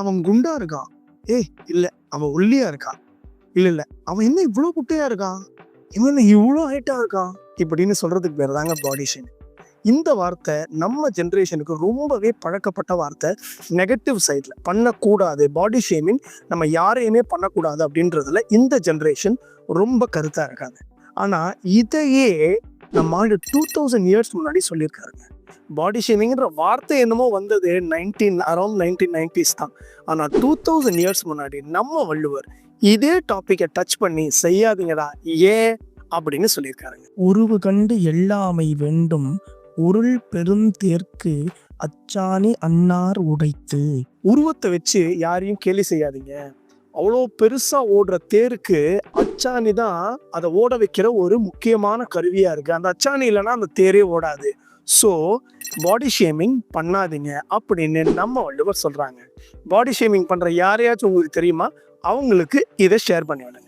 அவன் குண்டா இருக்கான். இல்ல அவன் ஒல்லியா இருக்கான். இல்ல அவன் என்ன இவ்வளவு குட்டையா இருக்கான், இவன் என்ன இவ்வளவு ஹைட்டா இருக்கான் இப்படின்னு சொல்றதுக்கு பேர் தாங்க பாடி ஷேமிங். இந்த வார்த்தை நம்ம ஜென்ரேஷனுக்கு ரொம்பவே பழக்கப்பட்ட வார்த்தை. நெகட்டிவ் சைட்ல பண்ணக்கூடாது, பாடி ஷேமிங் நம்ம யாரையுமே பண்ணக்கூடாது அப்படின்றதுல இந்த ஜென்ரேஷன் ரொம்ப கருத்தா இருக்காங்க. ஆனா இதையே நம்ம 2000 இயர்ஸ் முன்னாடி சொல்லியிருக்காருங்க. பாடி ஷேமிங்ன்ற வார்த்தை என்னமோ வந்தது அரௌண்ட் 1990s தான். ஆனா 2000 இயர்ஸ் முன்னாடி நம்ம வள்ளுவர் இதே டாபிக்கை டச் பண்ணி செய்யாதீங்கடா ஏன் அப்படின்னு சொல்லியிருக்காருங்க. உருவு கண்டு எல்லாமை வேண்டும், உருள் பெருந்தேர்க்கு அச்சாணி அன்னார் உடைத்து. உருவத்தை வச்சு யாரையும் கேலி செய்யாதீங்க. அவ்வளோ பெருசா ஓடுற தேருக்கு அச்சாணி தான் அதை ஓட வைக்கிற ஒரு முக்கியமான கருவியா இருக்கு. அந்த அச்சாணி இல்லைன்னா அந்த தேரே ஓடாது. ஸோ பாடி ஷேமிங் பண்ணாதீங்க அப்படின்னு நம்ம வள்ளுவர் சொல்றாங்க. பாடி ஷேமிங் பண்ற யாரையாச்சும் உங்களுக்கு தெரியுமா? அவங்களுக்கு இதை ஷேர் பண்ணி விடுங்க.